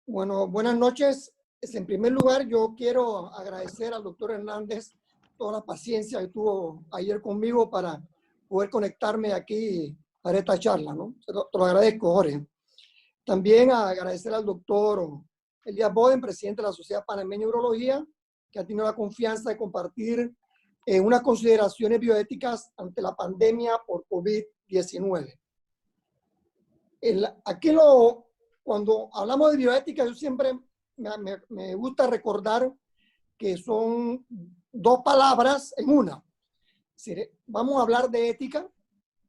Bueno, buenas noches. En primer lugar, yo quiero agradecer al doctor Hernández toda la paciencia que tuvo ayer conmigo para poder conectarme aquí para esta charla, ¿no? Te lo agradezco, Jorge. También agradecer al doctor Elías Boden, presidente de la Sociedad Panameña de Urología, que ha tenido la confianza de compartir unas consideraciones bioéticas ante la pandemia por COVID-19. Cuando hablamos de bioética, yo siempre me gusta recordar que son dos palabras en una. Vamos a hablar de ética.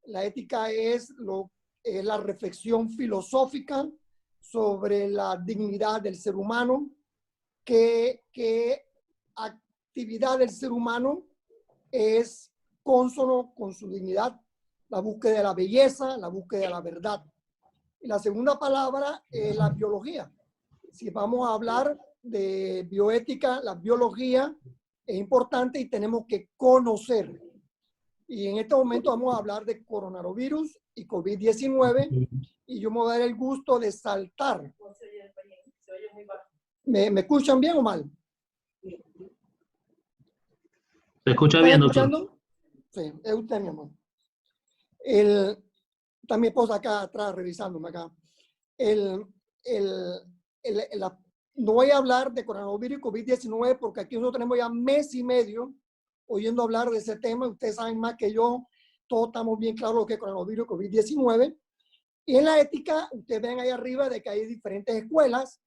La ética es la reflexión filosófica sobre la dignidad del ser humano, qué actividad del ser humano es cónsono con su dignidad, la búsqueda de la belleza, la búsqueda de la verdad. Y la segunda palabra es la biología. Si vamos a hablar de bioética, la biología es importante y tenemos que conocer. Y en este momento vamos a hablar de coronavirus y COVID-19 y yo me voy a dar el gusto de saltar. ¿Me escuchan bien o mal? ¿Se escucha bien, doctor? ¿Escuchando? Sí, es usted, mi amor. Está mi esposa acá atrás revisándome acá. No voy a hablar de coronavirus y COVID-19 porque aquí nosotros tenemos ya mes y medio oyendo hablar de ese tema. Ustedes saben más que yo, todos estamos bien claros lo que es coronavirus y COVID-19. Y en la ética, ustedes ven ahí arriba de que hay diferentes escuelas,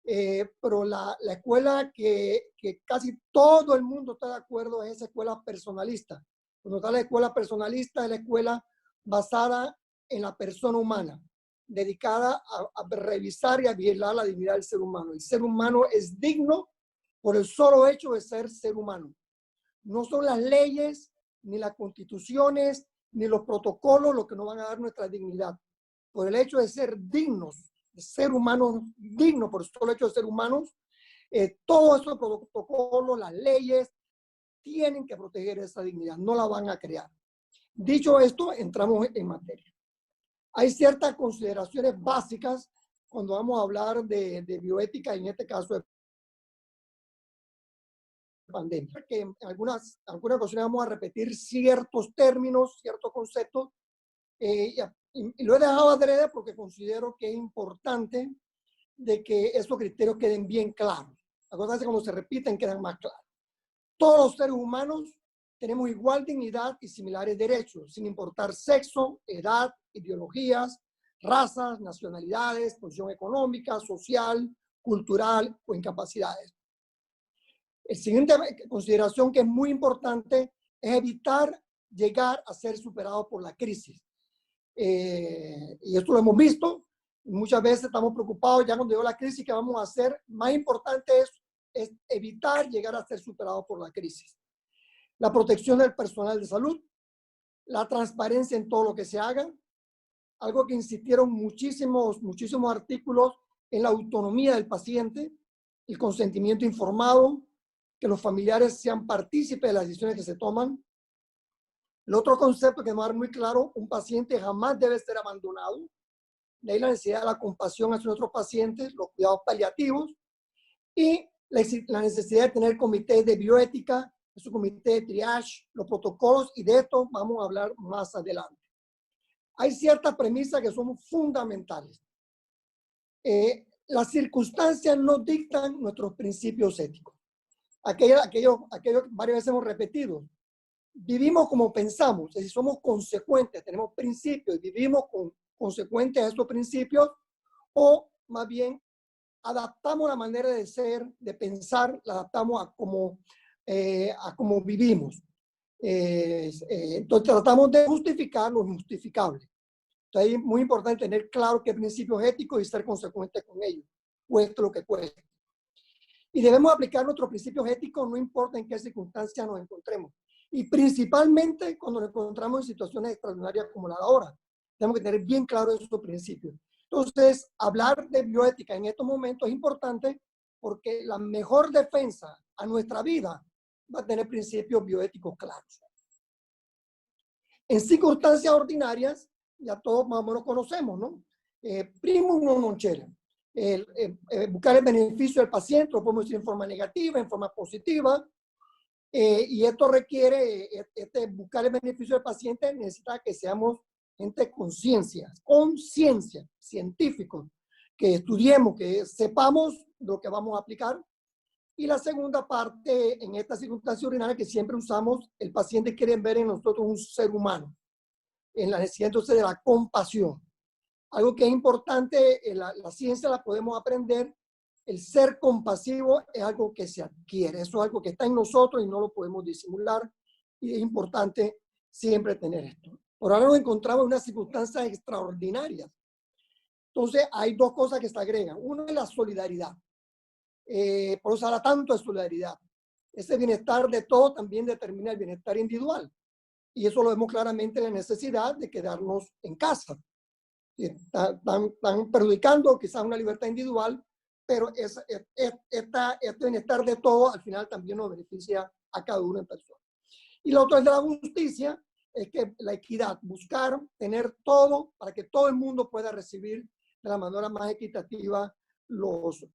pero la escuela que casi todo el mundo está de acuerdo es esa escuela personalista. Cuando está la escuela personalista, es la escuela basada en la persona humana, dedicada a revisar y a vigilar la dignidad del ser humano. El ser humano es digno por el solo hecho de ser ser humano. No son las leyes, ni las constituciones, ni los protocolos los que nos van a dar nuestra dignidad. Por el hecho de ser dignos, de ser humanos dignos, por el solo hecho de ser humanos, todos esos protocolos, las leyes, tienen que proteger esa dignidad, no la van a crear. Dicho esto, entramos en materia. Hay ciertas consideraciones básicas cuando vamos a hablar de bioética, en este caso de pandemia, que en algunas ocasiones vamos a repetir ciertos términos, ciertos conceptos, y lo he dejado adrede porque considero que es importante de que esos criterios queden bien claros. Las cosas cuando se repiten quedan más claras. Todos los seres humanos tenemos igual dignidad y similares derechos, sin importar sexo, edad, ideologías, razas, nacionalidades, posición económica, social, cultural o incapacidades. La siguiente consideración que es muy importante es evitar llegar a ser superado por la crisis. Y esto lo hemos visto. Muchas veces estamos preocupados ya cuando llegó la crisis, ¿qué vamos a hacer? Más importante es evitar llegar a ser superado por la crisis. La protección del personal de salud, la transparencia en todo lo que se haga, algo que insistieron muchísimos artículos en la autonomía del paciente, el consentimiento informado, que los familiares sean partícipes de las decisiones que se toman. El otro concepto que me va a dar muy claro, un paciente jamás debe ser abandonado. De ahí la necesidad de la compasión hacia nuestros pacientes, los cuidados paliativos y la necesidad de tener comités de bioética, su comité de triage, los protocolos, y de esto vamos a hablar más adelante. Hay ciertas premisas que son fundamentales. Las circunstancias no dictan nuestros principios éticos. Aquello varias veces hemos repetido. Vivimos como pensamos, es decir, somos consecuentes, tenemos principios, vivimos consecuentes a estos principios, o más bien adaptamos la manera de ser, de pensar, la adaptamos a cómo vivimos. Entonces tratamos de justificar lo injustificable. Entonces es muy importante tener claro qué principios éticos y ser consecuentes con ellos, cueste lo que cueste. Y debemos aplicar nuestros principios éticos no importa en qué circunstancias nos encontremos. Y principalmente cuando nos encontramos en situaciones extraordinarias como la de ahora. Tenemos que tener bien claros esos principios. Entonces, hablar de bioética en estos momentos es importante porque la mejor defensa a nuestra vida va a tener principios bioéticos claros. En circunstancias ordinarias, ya todos más o menos conocemos, ¿no? Primum non nocere. buscar el beneficio del paciente, lo podemos decir en forma negativa, en forma positiva, y esto requiere, buscar el beneficio del paciente necesita que seamos gente conciencia, científicos, que estudiemos, que sepamos lo que vamos a aplicar. Y la segunda parte, en esta circunstancia urinaria que siempre usamos, el paciente quiere ver en nosotros un ser humano, en la necesidad entonces de la compasión. Algo que es importante, la ciencia la podemos aprender, el ser compasivo es algo que se adquiere, eso es algo que está en nosotros y no lo podemos disimular, y es importante siempre tener esto. Por ahora nos encontramos en unas circunstancias extraordinarias. Entonces hay dos cosas que se agregan. Uno es la solidaridad. Por eso se habla tanto de solidaridad. Ese bienestar de todos también determina el bienestar individual. Y eso lo vemos claramente en la necesidad de quedarnos en casa. Están perjudicando quizás una libertad individual, pero este bienestar de todos al final también nos beneficia a cada uno en persona. Y lo otro es de la justicia, es que la equidad, buscar tener todo para que todo el mundo pueda recibir de la manera más equitativa los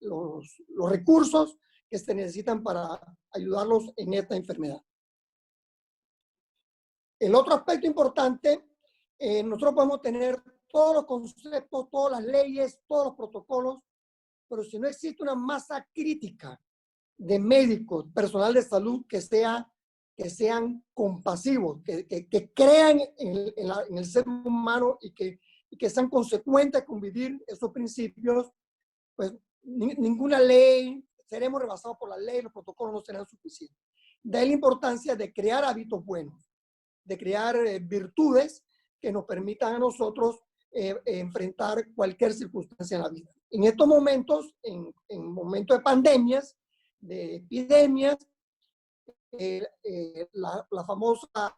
recursos que se necesitan para ayudarlos en esta enfermedad. El otro aspecto importante, nosotros podemos tener todos los conceptos, todas las leyes, todos los protocolos, pero si no existe una masa crítica de médicos, personal de salud que sean compasivos, que crean en el ser humano y que sean consecuentes con vivir esos principios, pues ninguna ley, seremos rebasados por la ley, los protocolos no serán suficientes. De ahí la importancia de crear hábitos buenos, de crear virtudes que nos permitan a nosotros enfrentar cualquier circunstancia en la vida. En estos momentos, en momentos de pandemias, de epidemias, la famosa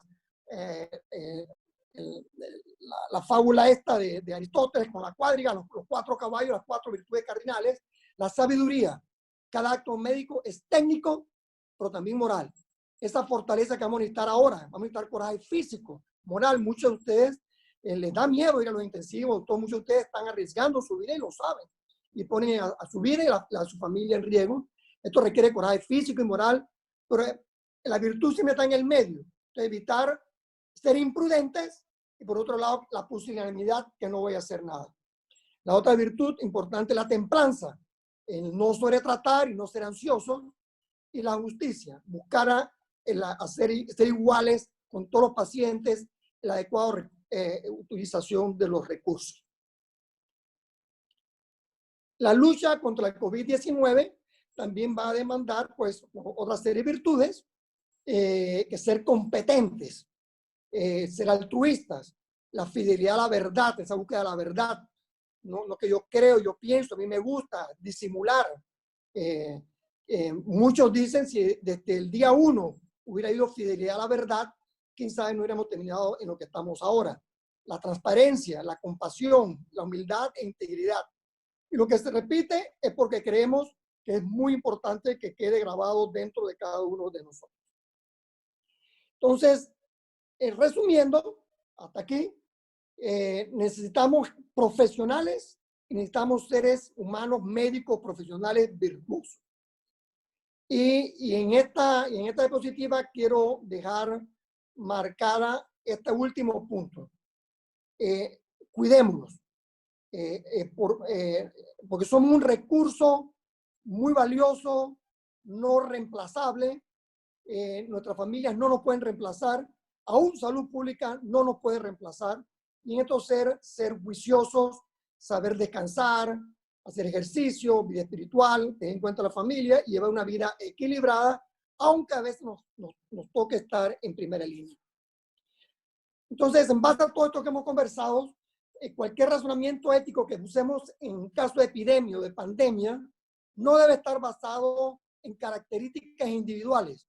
la fábula esta de Aristóteles con la cuadriga, los 4 caballos, las 4 virtudes cardinales, la sabiduría. Cada acto médico es técnico, pero también moral. Esa fortaleza que vamos a necesitar ahora, vamos a necesitar coraje físico, moral. Muchos de ustedes les da miedo ir a los intensivos, muchos de ustedes están arriesgando su vida y lo saben, y ponen a su vida y a su familia en riesgo. Esto requiere coraje físico y moral, pero la virtud siempre está en el medio, de evitar ser imprudentes, y por otro lado la pusilanimidad, que no voy a hacer nada. La otra virtud importante es la templanza, el no sobretratar y no ser ansioso, y la justicia, buscar ser iguales con todos los pacientes, la adecuada utilización de los recursos. La lucha contra el COVID-19 también va a demandar pues otra serie de virtudes, que ser competentes, ser altruistas, la fidelidad a la verdad, esa búsqueda de la verdad, no lo que yo creo, yo pienso, a mí me gusta disimular. Muchos dicen si desde el día 1 hubiera habido fidelidad a la verdad, quién sabe no hubiéramos terminado en lo que estamos ahora. La transparencia, la compasión, la humildad e integridad. Y lo que se repite es porque creemos que es muy importante que quede grabado dentro de cada uno de nosotros. Entonces, resumiendo, hasta aquí, necesitamos profesionales, necesitamos seres humanos, médicos, profesionales virtuosos. Y en esta diapositiva quiero dejar marcada este último punto. Cuidémonos, porque somos un recurso muy valioso, no reemplazable. Nuestras familias no nos pueden reemplazar, aún salud pública no nos puede reemplazar. Y en esto ser juiciosos, saber descansar, hacer ejercicio, vida espiritual, tener en cuenta la familia y llevar una vida equilibrada, aunque a veces nos toque estar en primera línea. Entonces, en base a todo esto que hemos conversado, cualquier razonamiento ético que usemos en caso de epidemia o de pandemia no debe estar basado en características individuales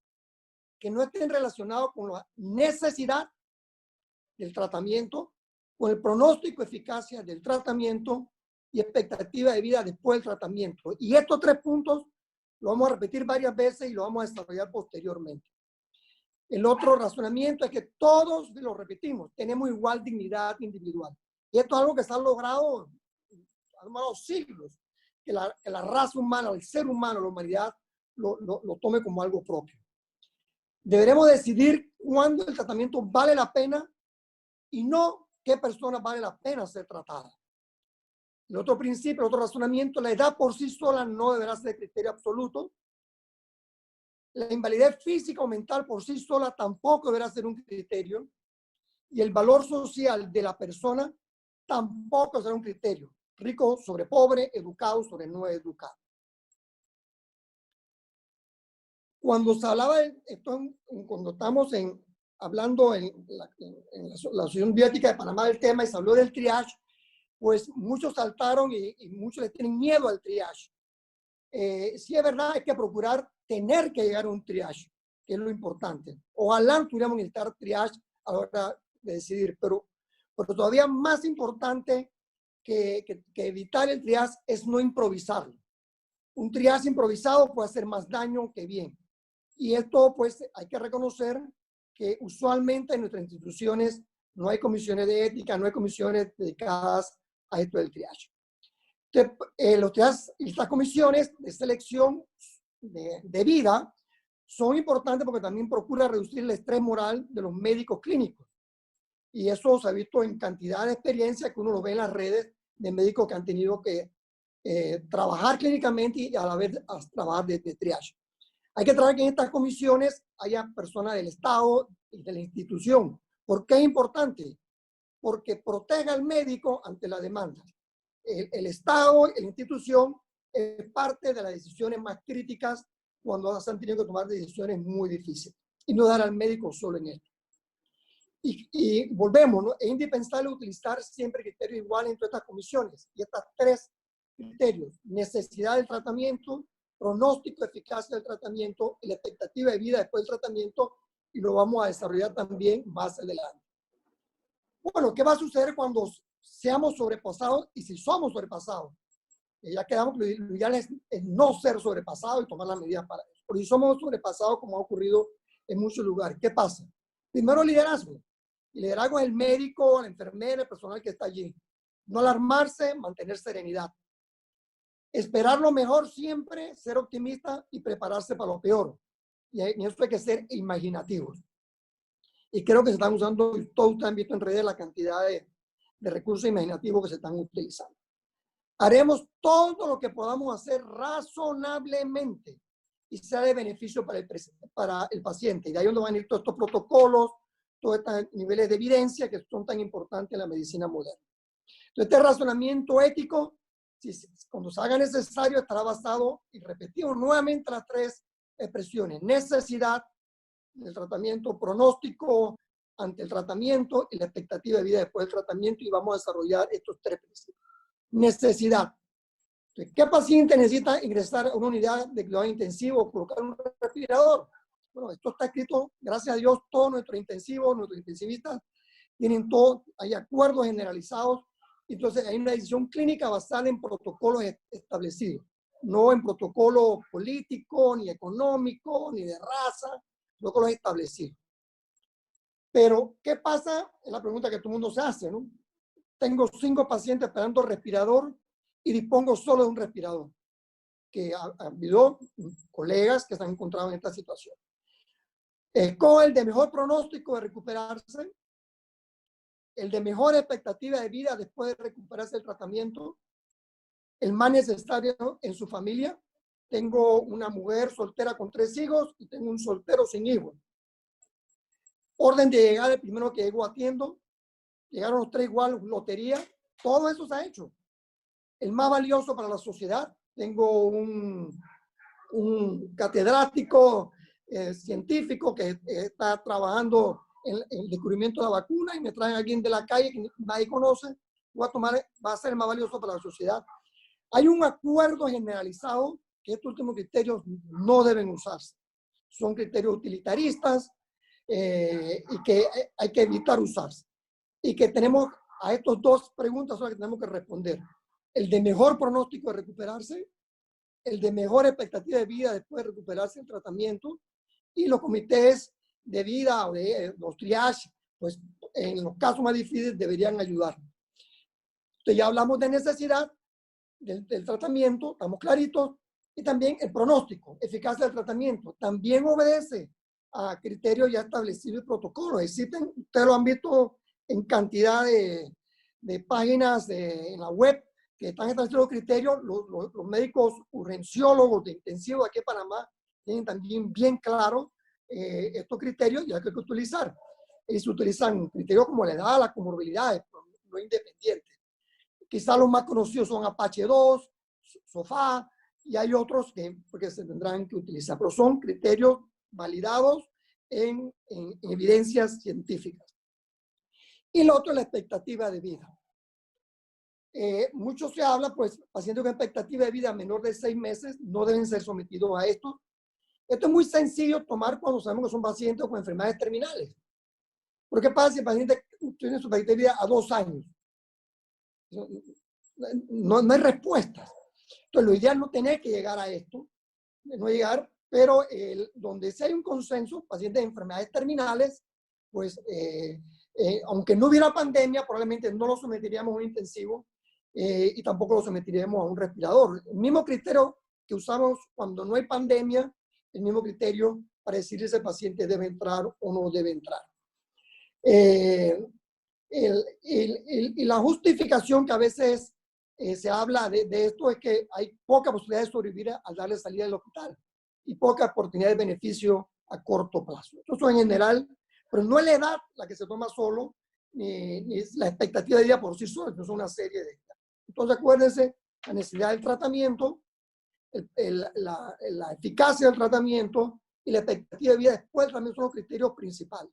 que no estén relacionados con la necesidad del tratamiento, con el pronóstico de eficacia del tratamiento y expectativa de vida después del tratamiento. Y estos 3 puntos lo vamos a repetir varias veces y lo vamos a desarrollar posteriormente. El otro razonamiento es que todos, lo repetimos, tenemos igual dignidad individual. Y esto es algo que se ha logrado siglos, que la raza humana, el ser humano, la humanidad, lo tome como algo propio. Deberemos decidir cuándo el tratamiento vale la pena y no qué persona vale la pena ser tratada. El otro principio, el otro razonamiento, la edad por sí sola no deberá ser criterio absoluto. La invalidez física o mental por sí sola tampoco deberá ser un criterio. Y el valor social de la persona tampoco será un criterio. Rico sobre pobre, educado sobre no educado. Cuando se hablaba de esto, cuando estamos hablando en la Asociación Biótica de Panamá del tema y se habló del triage, pues muchos saltaron y muchos le tienen miedo al triage. Sí es verdad, hay que procurar tener que llegar a un triage, que es lo importante. Ojalá tuviéramos que necesitar triage a la hora de decidir, pero todavía más importante que evitar el triage es no improvisarlo. Un triage improvisado puede hacer más daño que bien. Y esto, pues, hay que reconocer que usualmente en nuestras instituciones no hay comisiones de ética, no hay comisiones dedicadas a esto del triage. Estas comisiones de selección de vida son importantes porque también procura reducir el estrés moral de los médicos clínicos. Y eso se ha visto en cantidad de experiencias que uno lo ve en las redes de médicos que han tenido que trabajar clínicamente y a la vez trabajar de triage. Hay que tratar que en estas comisiones haya personas del Estado y de la institución. ¿Por qué es importante? Porque protege al médico ante la demanda. El Estado y la institución es parte de las decisiones más críticas cuando se han tenido que tomar decisiones muy difíciles y no dar al médico solo en esto. Y volvemos, ¿no? Es indispensable utilizar siempre criterios iguales en todas estas comisiones. Y estos tres criterios: necesidad del tratamiento, pronóstico de eficacia del tratamiento y la expectativa de vida después del tratamiento, y lo vamos a desarrollar también más adelante. Bueno, ¿qué va a suceder cuando seamos sobrepasados y si somos sobrepasados? Ya quedamos que lo ideal es no ser sobrepasados y tomar las medidas para eso. Porque si somos sobrepasados, como ha ocurrido en muchos lugares, ¿qué pasa? Primero, liderazgo. El liderazgo es el médico, la enfermera, el personal que está allí. No alarmarse, mantener serenidad. Esperar lo mejor siempre, ser optimista y prepararse para lo peor. Y en eso hay que ser imaginativos. Y creo que se están usando, todos ustedes han visto en redes la cantidad de recursos imaginativos que se están utilizando. Haremos todo lo que podamos hacer razonablemente y sea de beneficio para el paciente. Y de ahí donde van a ir todos estos protocolos, todos estos niveles de evidencia que son tan importantes en la medicina moderna. Entonces, este razonamiento ético, cuando se haga necesario, estará basado, y repetimos nuevamente las tres expresiones: necesidad del tratamiento, pronóstico ante el tratamiento y la expectativa de vida después del tratamiento, y vamos a desarrollar estos tres principios. Necesidad. ¿Qué paciente necesita ingresar a una unidad de cuidado intensivo o colocar un respirador? Bueno, esto está escrito, gracias a Dios, todos nuestros intensivos, nuestros intensivistas tienen todo, hay acuerdos generalizados. Entonces hay una decisión clínica basada en protocolos establecidos, no en protocolo político, ni económico, ni de raza, protocolos establecidos. Pero, ¿qué pasa? Es la pregunta que todo el mundo se hace, ¿no? Tengo 5 pacientes esperando respirador y dispongo solo de un respirador. Que ha habido colegas que se han encontrado en esta situación. Escoge el de mejor pronóstico de recuperarse, el de mejor expectativa de vida después de recuperarse del tratamiento, el más necesario en su familia. Tengo una mujer soltera con 3 hijos y tengo un soltero sin hijos. Orden de llegada, el primero que llego atiendo. Llegaron los 3 igual, lotería. Todo eso se ha hecho. El más valioso para la sociedad. Tengo un catedrático científico que está trabajando en el descubrimiento de la vacuna, y me traen a alguien de la calle que nadie conoce. Va a ser más valioso para la sociedad. Hay un acuerdo generalizado que estos últimos criterios no deben usarse. Son criterios utilitaristas y que hay que evitar usarse. Y que tenemos a estas 2 preguntas son las que tenemos que responder: el de mejor pronóstico de recuperarse, el de mejor expectativa de vida después de recuperarse el tratamiento, y los comités de vida o de los triage, pues en los casos más difíciles deberían ayudar. Entonces ya hablamos de necesidad, del tratamiento, estamos claritos, y también el pronóstico, eficacia del tratamiento, también obedece a criterios ya establecidos y protocolos. Existen, ustedes lo han visto en cantidad de páginas en la web que están establecidos criterios. Los médicos urgenciólogos de intensivo de aquí en Panamá tienen también bien claro estos criterios y hay que utilizar. Y se utilizan criterios como la edad, las comorbilidades, no independientes. Quizás los más conocidos son Apache 2, SOFA, y hay otros que se tendrán que utilizar, pero son criterios validados en evidencias científicas. Y lo otro es la expectativa de vida. Mucho se habla, pues, pacientes con expectativa de vida menor de 6 meses no deben ser sometidos a esto. Esto es muy sencillo tomar cuando sabemos que son pacientes con enfermedades terminales. ¿Por qué pasa si el paciente tiene su expectativa de vida a 2 años? No hay respuestas. Entonces, lo ideal no tener que llegar a esto, no llegar, pero donde sí hay un consenso, pacientes de enfermedades terminales, pues, aunque no hubiera pandemia, probablemente no lo someteríamos a un intensivo y tampoco lo someteríamos a un respirador. El mismo criterio que usamos cuando no hay pandemia, el mismo criterio para decir si ese paciente debe entrar o no debe entrar. Y la justificación que a veces se habla de esto es que hay poca posibilidad de sobrevivir al darle salida del hospital y poca oportunidad de beneficio a corto plazo. Eso en general, pero no es la edad la que se toma solo, ni es la expectativa de vida por sí sola, es una serie de ellas. Entonces acuérdense, la necesidad del tratamiento, la eficacia del tratamiento y la expectativa de vida después también son los criterios principales.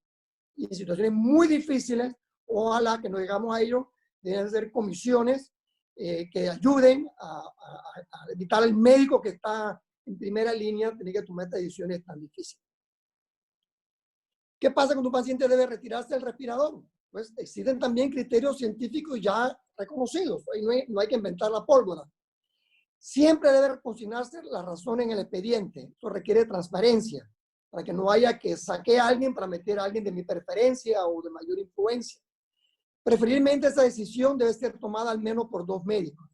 Y en situaciones muy difíciles, ojalá que no llegamos a ello, deben ser comisiones que ayuden a evitar al médico que está en primera línea tener que tomar estas decisiones tan difíciles. ¿Qué pasa cuando un paciente debe retirarse del respirador? Pues existen también criterios científicos ya reconocidos. Ahí no hay que inventar la pólvora. Siempre debe consignarse la razón en el expediente. Esto requiere transparencia, para que no haya que saque a alguien para meter a alguien de mi preferencia o de mayor influencia. Preferiblemente esa decisión debe ser tomada al menos por 2 médicos.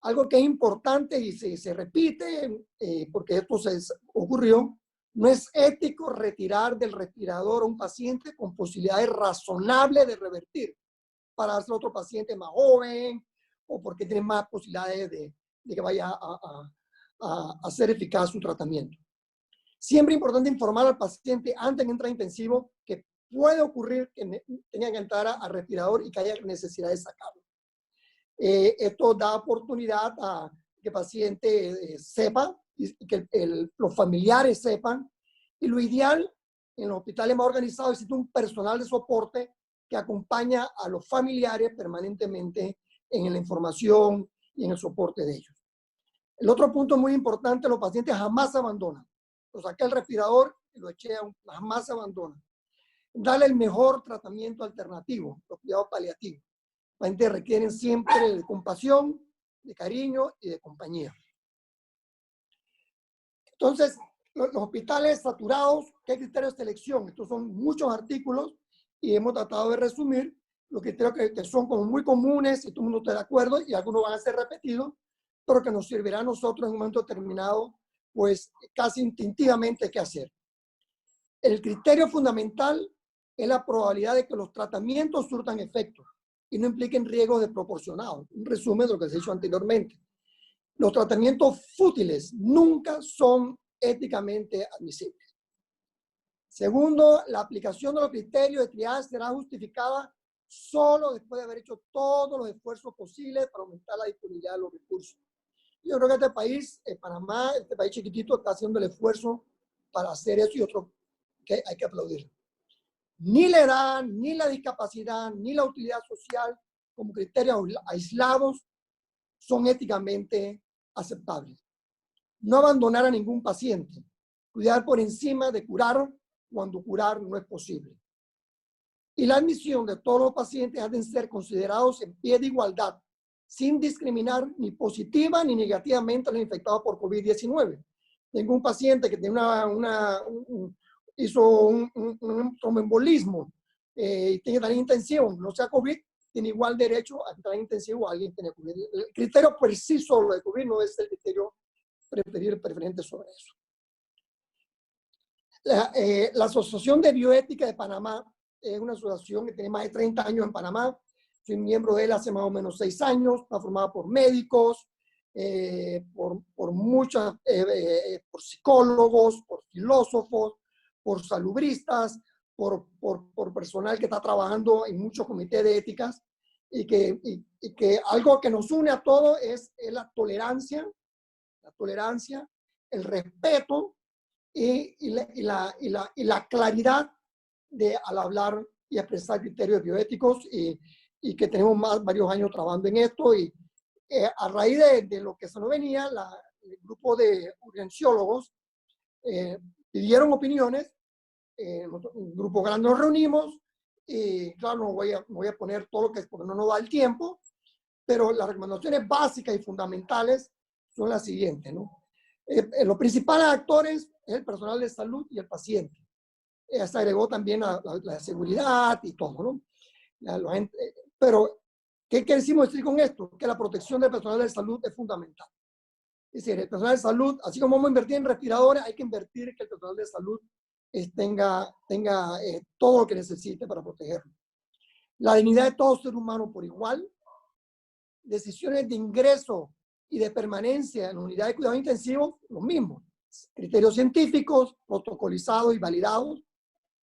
Algo que es importante y se repite, porque esto ocurrió, no es ético retirar del respirador a un paciente con posibilidades razonables de revertir para hacer otro paciente más joven o porque tiene más posibilidades de que vaya a ser eficaz su tratamiento. Siempre es importante informar al paciente antes de entrar a intensivo que puede ocurrir que tenga que entrar a respirador y que haya necesidad de sacarlo. Esto da oportunidad a que el paciente sepa y que los familiares sepan. Y lo ideal, en los hospitales más organizados, existe un personal de soporte que acompaña a los familiares permanentemente en la información y en el soporte de ellos. El otro punto muy importante, los pacientes jamás se abandonan. Lo saqué al respirador y lo eché jamás se abandonan. Darle el mejor tratamiento alternativo, los cuidados paliativos. Los pacientes requieren siempre de compasión, de cariño y de compañía. Entonces, los hospitales saturados, ¿qué criterios de selección? Estos son muchos artículos y hemos tratado de resumir los criterios que son como muy comunes y todo el mundo está de acuerdo y algunos van a ser repetidos, pero que nos servirá a nosotros en un momento determinado, pues casi instintivamente qué hacer. El criterio fundamental es la probabilidad de que los tratamientos surtan efectos y no impliquen riesgos desproporcionados. Un resumen de lo que se ha dicho anteriormente. Los tratamientos fútiles nunca son éticamente admisibles. Segundo, la aplicación de los criterios de triaje será justificada solo después de haber hecho todos los esfuerzos posibles para aumentar la disponibilidad de los recursos. Yo creo que este país, Panamá, este país chiquitito, está haciendo el esfuerzo para hacer eso y otro que hay que aplaudir. Ni la edad, ni la discapacidad, ni la utilidad social como criterios aislados son éticamente aceptables. No abandonar a ningún paciente. Cuidar por encima de curar cuando curar no es posible. Y la admisión de todos los pacientes ha de ser considerados en pie de igualdad, sin discriminar ni positiva ni negativamente a los infectados por COVID-19. Tengo un paciente que tiene hizo un tromboembolismo y tiene tarea intensiva, no sea COVID, tiene igual derecho a entrar en intensivo a alguien que tiene COVID. El criterio por sí solo de COVID no es el criterio preferente sobre eso. La Asociación de Bioética de Panamá es una asociación que tiene más de 30 años en Panamá. Soy miembro de él hace más o menos 6 años. Está formada por médicos, por psicólogos, por filósofos, por salubristas, por personal que está trabajando en muchos comités de éticas y que algo que nos une a todos es la tolerancia, el respeto y la claridad al hablar y expresar criterios bioéticos y que tenemos varios años trabajando en esto y a raíz de lo que se nos venía, el grupo de urgenciólogos pidieron opiniones, un grupo grande nos reunimos y claro, no voy a poner todo lo que es porque no nos da el tiempo, pero las recomendaciones básicas y fundamentales son las siguientes, ¿no? Los principales actores es el personal de salud y el paciente. Se agregó también la seguridad y todo, ¿no? Pero, ¿qué quisimos decir con esto? Que la protección del personal de salud es fundamental. Es decir, el personal de salud, así como vamos a invertir en respiradores, hay que invertir en que el personal de salud tenga todo lo que necesite para protegerlo. La dignidad de todo ser humano por igual. Decisiones de ingreso y de permanencia en la unidad de cuidados intensivos, lo mismo. Criterios científicos, protocolizados y validados.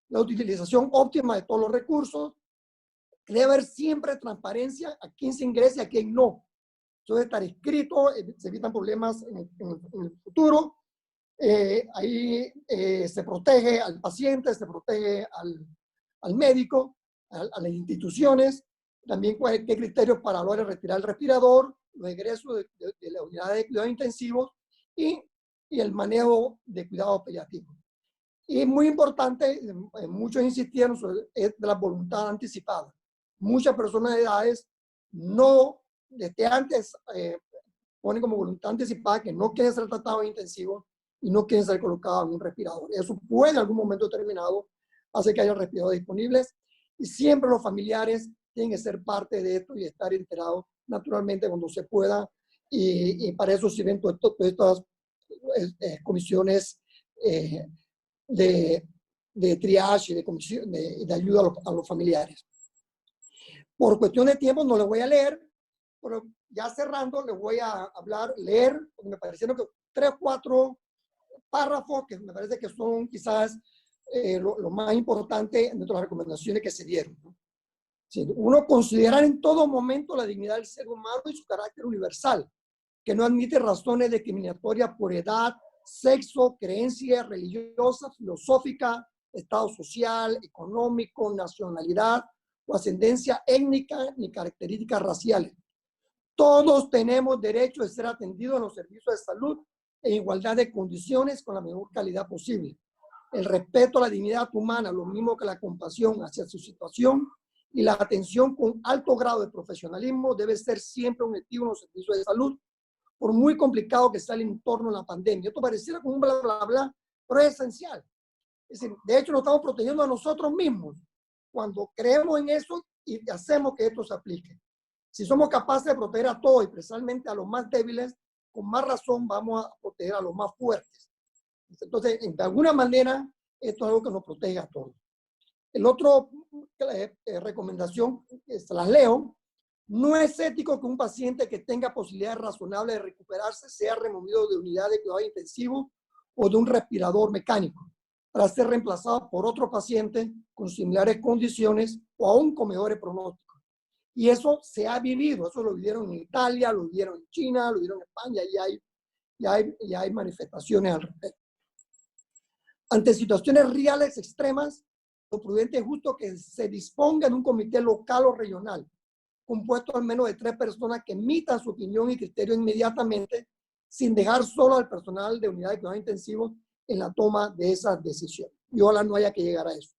La utilización óptima de todos los recursos. Debe haber siempre transparencia a quién se ingresa y a quién no. Eso debe estar escrito, se evitan problemas en el futuro. Ahí se protege al paciente, se protege al médico, a las instituciones. También qué criterios para la hora de retirar el respirador, los egresos de la unidad de cuidados intensivos y el manejo de cuidados paliativos. Y muy importante, muchos insistieron sobre es de la voluntad anticipada. Muchas personas de edades no, desde antes, ponen como voluntad anticipada que no quieren ser tratados intensivos y no quieren ser colocados en un respirador. Eso puede en algún momento determinado hacer que haya respiradores disponibles y siempre los familiares tienen que ser parte de esto y estar enterados naturalmente cuando se pueda y para eso sirven todas estas comisiones de triage y de ayuda a los familiares. Por cuestión de tiempo no les voy a leer, pero ya cerrando les voy a leer, porque me parecieron que 3 o 4 párrafos que me parece que son quizás lo más importante entre las recomendaciones que se dieron, ¿no? Sí, uno, considerar en todo momento la dignidad del ser humano y su carácter universal, que no admite razones discriminatorias por edad, sexo, creencia religiosa, filosófica, estado social, económico, nacionalidad o ascendencia étnica ni características raciales. Todos tenemos derecho de ser atendidos en los servicios de salud en igualdad de condiciones con la mejor calidad posible. El respeto a la dignidad humana, lo mismo que la compasión hacia su situación y la atención con alto grado de profesionalismo debe ser siempre un objetivo en los servicios de salud, por muy complicado que sea el entorno de la pandemia. Esto pareciera como un bla, bla, bla, pero es esencial. Es decir, de hecho, nos estamos protegiendo a nosotros mismos cuando creemos en eso y hacemos que esto se aplique. Si somos capaces de proteger a todos y especialmente a los más débiles, con más razón vamos a proteger a los más fuertes. Entonces, de alguna manera, esto es algo que nos protege a todos. El otro recomendación, se las leo. No es ético que un paciente que tenga posibilidades razonables de recuperarse sea removido de unidad de cuidado intensivo o de un respirador mecánico para ser reemplazado por otro paciente con similares condiciones o aún con mejores pronósticos. Y eso se ha vivido, eso lo vivieron en Italia, lo vivieron en China, lo vivieron en España y hay manifestaciones al respecto. Ante situaciones reales extremas, lo prudente es justo que se disponga de un comité local o regional, compuesto al menos de 3 personas que emitan su opinión y criterio inmediatamente, sin dejar solo al personal de unidad de cuidados intensivos en la toma de esas decisiones. Y ojalá no haya que llegar a eso.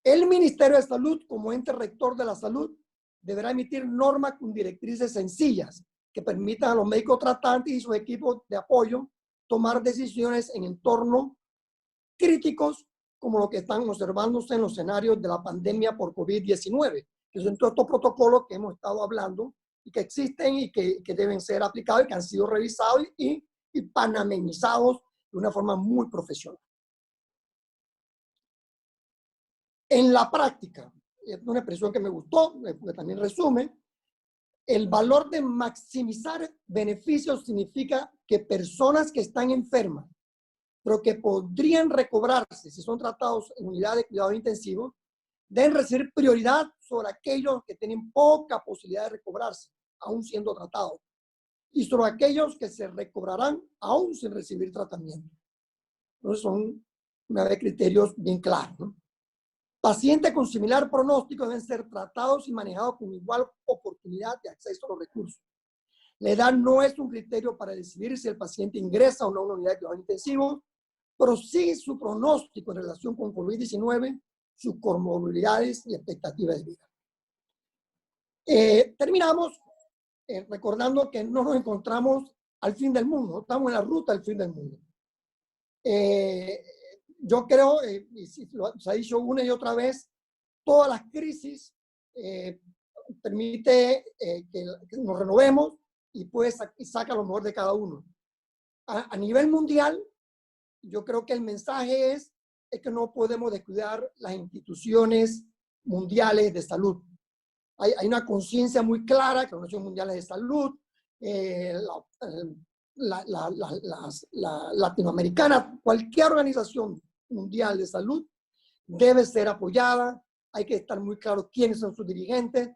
El Ministerio de Salud, como ente rector de la salud, deberá emitir normas con directrices sencillas que permitan a los médicos tratantes y sus equipos de apoyo tomar decisiones en entornos críticos como lo que están observándose en los escenarios de la pandemia por COVID-19, que son todos estos protocolos que hemos estado hablando y que existen y que deben ser aplicados y que han sido revisados y panamenizados de una forma muy profesional. En la práctica, es una expresión que me gustó, porque también resume, el valor de maximizar beneficios significa que personas que están enfermas, pero que podrían recobrarse si son tratados en unidades de cuidado intensivo, deben recibir prioridad sobre aquellos que tienen poca posibilidad de recobrarse, aún siendo tratados, y sobre aquellos que se recobrarán aún sin recibir tratamiento. Entonces son una vez criterios bien claros, ¿no? Pacientes con similar pronóstico deben ser tratados y manejados con igual oportunidad de acceso a los recursos. La edad no es un criterio para decidir si el paciente ingresa o no a una unidad de cuidado intensivo, pero sí su pronóstico en relación con COVID-19, sus comorbilidades y expectativas de vida. Terminamos recordando que no nos encontramos al fin del mundo, estamos en la ruta al fin del mundo. Yo creo, y se ha dicho una y otra vez, todas las crisis permite que nos renovemos y pues saca lo mejor de cada uno. A nivel mundial, yo creo que el mensaje es que no podemos descuidar las instituciones mundiales de salud. Hay una conciencia muy clara que las Naciones Mundiales de Salud, la latinoamericana, cualquier organización mundial de salud debe ser apoyada. Hay que estar muy claro quiénes son sus dirigentes,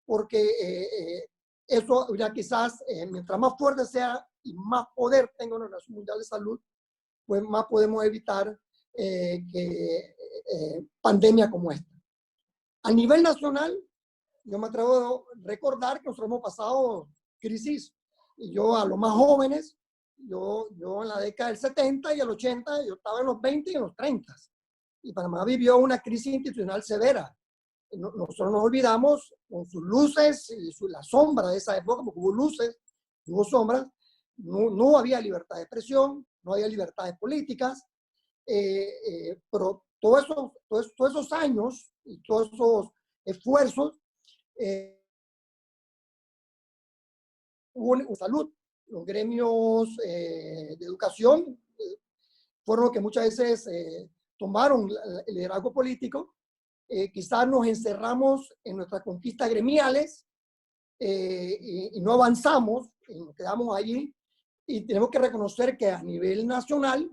porque eso ya quizás, mientras más fuerte sea y más poder tenga una Organización Mundial de Salud, pues más podemos evitar pandemias como esta. A nivel nacional, yo me atrevo a recordar que nosotros hemos pasado crisis. Y yo a los más jóvenes, yo en la década del 70 y el 80, yo estaba en los 20 y en los 30. Y Panamá vivió una crisis institucional severa. Nosotros nos olvidamos con sus luces y las sombras de esa época, porque hubo luces, hubo sombras, no había libertad de expresión, no había libertades políticas, pero todos esos años y todos esos esfuerzos, hubo salud. Los gremios de educación fueron los que muchas veces tomaron el liderazgo político. Quizás nos encerramos en nuestras conquistas gremiales y no avanzamos, y nos quedamos allí. Y tenemos que reconocer que a nivel nacional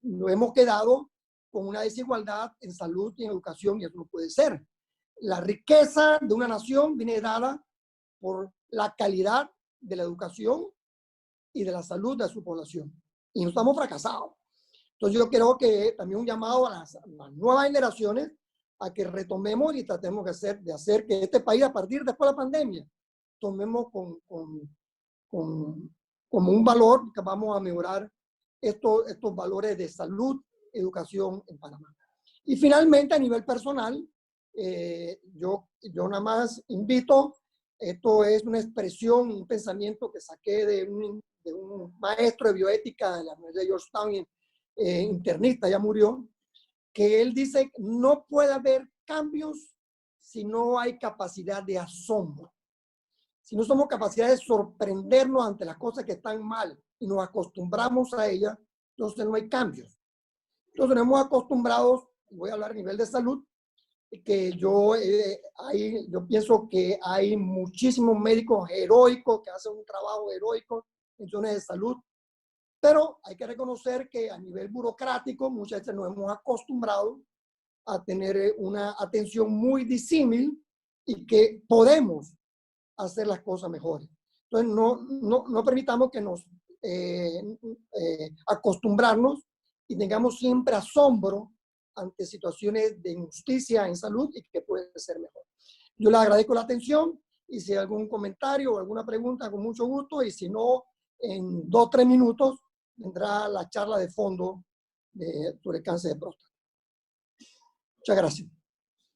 nos hemos quedado con una desigualdad en salud y en educación, y eso no puede ser. La riqueza de una nación viene dada por la calidad de la educación y de la salud de su población. Y no estamos fracasados. Entonces yo creo que también un llamado a las nuevas generaciones a que retomemos y tratemos de hacer que este país, a partir después de la pandemia, tomemos como un valor que vamos a mejorar estos valores de salud, educación en Panamá. Y finalmente, a nivel personal, yo nada más invito, esto es una expresión, un pensamiento que saqué de un maestro de bioética de la Universidad de Georgetown, internista, ya murió, que él dice, no puede haber cambios si no hay capacidad de asombro. Si no somos capaces de sorprendernos ante las cosas que están mal y nos acostumbramos a ellas, entonces no hay cambios. Entonces nos hemos acostumbrado, voy a hablar a nivel de salud, que yo pienso que hay muchísimos médicos heroicos que hacen un trabajo heroico en zonas de salud, pero hay que reconocer que a nivel burocrático muchas veces nos hemos acostumbrado a tener una atención muy disímil y que podemos hacer las cosas mejores. Entonces no permitamos que nos acostumbrarnos y tengamos siempre asombro ante situaciones de injusticia en salud y que puede ser mejor. Yo les agradezco la atención y si hay algún comentario o alguna pregunta, con mucho gusto, y si no, en 2 o 3 minutos vendrá la charla de fondo sobre cáncer de próstata. Muchas gracias.